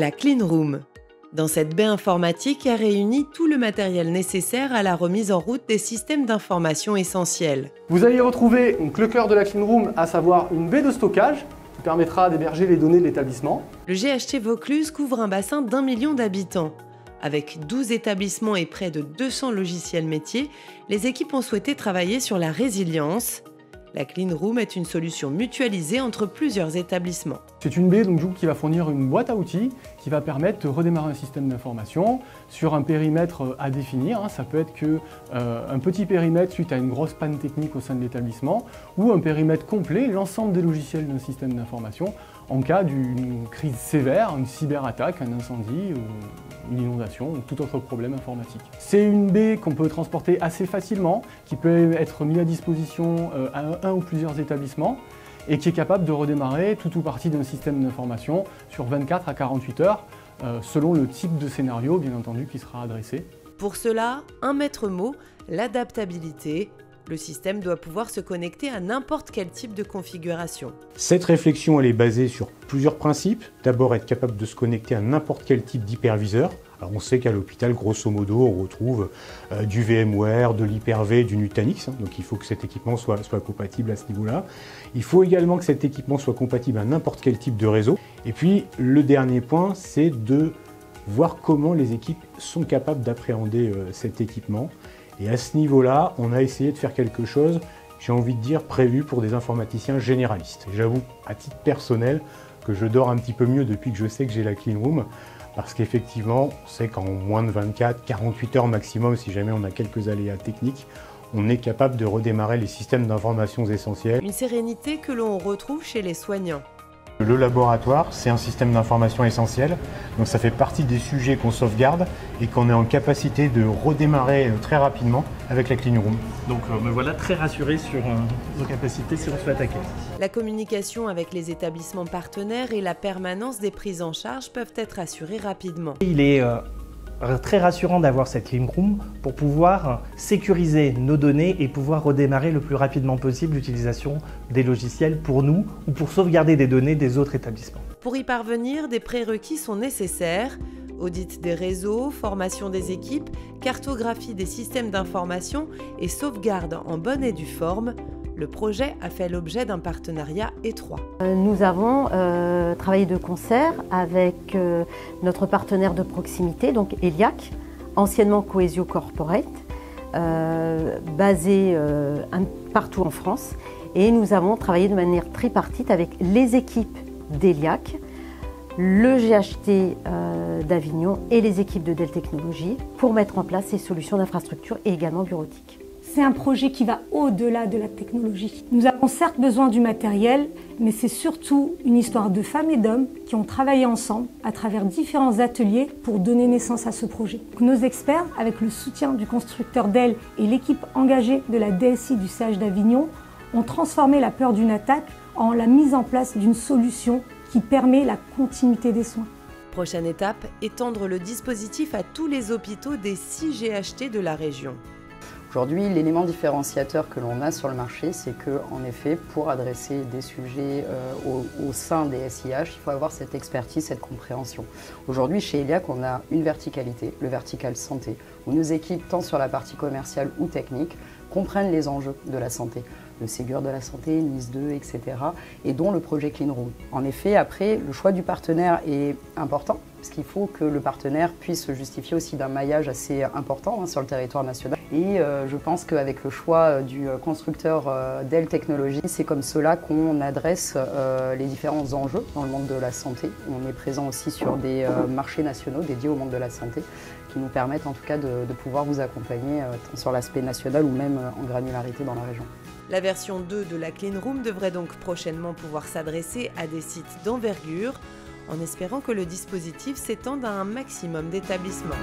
La Clean Room. Dans cette baie informatique est réuni tout le matériel nécessaire à la remise en route des systèmes d'information essentiels. Vous allez y retrouver le cœur de la Clean Room, à savoir une baie de stockage qui permettra d'héberger les données de l'établissement. Le GHT Vaucluse couvre un bassin d'1 million d'habitants. Avec 12 établissements et près de 200 logiciels métiers, les équipes ont souhaité travailler sur la résilience. La Clean Room est une solution mutualisée entre plusieurs établissements. C'est une baie qui va fournir une boîte à outils qui va permettre de redémarrer un système d'information sur un périmètre à définir. Ça peut être un petit périmètre suite à une grosse panne technique au sein de l'établissement ou un périmètre complet, l'ensemble des logiciels d'un système d'information en cas d'une crise sévère, une cyberattaque, un incendie, une inondation ou tout autre problème informatique. C'est une baie qu'on peut transporter assez facilement, qui peut être mise à disposition à un ou plusieurs établissements et qui est capable de redémarrer tout ou partie d'un système d'information sur 24 à 48 heures, selon le type de scénario, bien entendu, qui sera adressé. Pour cela, un maître mot, l'adaptabilité. Le système doit pouvoir se connecter à n'importe quel type de configuration. Cette réflexion, elle est basée sur plusieurs principes. D'abord, être capable de se connecter à n'importe quel type d'hyperviseur. Alors, on sait qu'à l'hôpital, grosso modo, on retrouve du VMware, de l'Hyper-V, du Nutanix. Donc, il faut que cet équipement soit compatible à ce niveau-là. Il faut également que cet équipement soit compatible à n'importe quel type de réseau. Et puis, le dernier point, c'est de voir comment les équipes sont capables d'appréhender cet équipement. Et à ce niveau-là, on a essayé de faire quelque chose, j'ai envie de dire, prévu pour des informaticiens généralistes. J'avoue, à titre personnel, que je dors un petit peu mieux depuis que je sais que j'ai la Clean Room, parce qu'effectivement, on sait qu'en moins de 24, 48 heures maximum, si jamais on a quelques aléas techniques, on est capable de redémarrer les systèmes d'informations essentiels. Une sérénité que l'on retrouve chez les soignants. Le laboratoire, c'est un système d'information essentiel, donc ça fait partie des sujets qu'on sauvegarde et qu'on est en capacité de redémarrer très rapidement avec la Clean Room. Donc me voilà très rassuré sur nos capacités si on se fait attaquer. La communication avec les établissements partenaires et la permanence des prises en charge peuvent être assurées rapidement. Il est très rassurant d'avoir cette Clean Room pour pouvoir sécuriser nos données et pouvoir redémarrer le plus rapidement possible l'utilisation des logiciels pour nous ou pour sauvegarder des données des autres établissements. Pour y parvenir, des prérequis sont nécessaires. Audit des réseaux, formation des équipes, cartographie des systèmes d'information et sauvegarde en bonne et due forme. Le projet a fait l'objet d'un partenariat étroit. Nous avons travaillé de concert avec notre partenaire de proximité, donc ELIAC, anciennement Cohesio Corporate, basé partout en France. Et nous avons travaillé de manière tripartite avec les équipes d'ELIAC, le GHT d'Avignon et les équipes de Dell Technologies pour mettre en place ces solutions d'infrastructure et également bureautique. C'est un projet qui va au-delà de la technologie. Nous avons certes besoin du matériel, mais c'est surtout une histoire de femmes et d'hommes qui ont travaillé ensemble à travers différents ateliers pour donner naissance à ce projet. Nos experts, avec le soutien du constructeur Dell et l'équipe engagée de la DSI du CH d'Avignon, ont transformé la peur d'une attaque en la mise en place d'une solution qui permet la continuité des soins. Prochaine étape, étendre le dispositif à tous les hôpitaux des 6 GHT de la région. Aujourd'hui, l'élément différenciateur que l'on a sur le marché, c'est qu'en effet, pour adresser des sujets au sein des SIH, il faut avoir cette expertise, cette compréhension. Aujourd'hui, chez ELIAC, on a une verticalité, le vertical santé, où nos équipes, tant sur la partie commerciale ou technique, comprennent les enjeux de la santé. Le Ségur de la santé, NIS2, etc. et dont le projet Clean Room. En effet, après, le choix du partenaire est important, parce qu'il faut que le partenaire puisse se justifier aussi d'un maillage assez important sur le territoire national. Et je pense qu'avec le choix du constructeur Dell Technologies, c'est comme cela qu'on adresse les différents enjeux dans le monde de la santé. On est présent aussi sur des marchés nationaux dédiés au monde de la santé, qui nous permettent en tout cas de pouvoir vous accompagner tant sur l'aspect national ou même en granularité dans la région. La version 2 de la Clean Room devrait donc prochainement pouvoir s'adresser à des sites d'envergure, en espérant que le dispositif s'étende à un maximum d'établissements.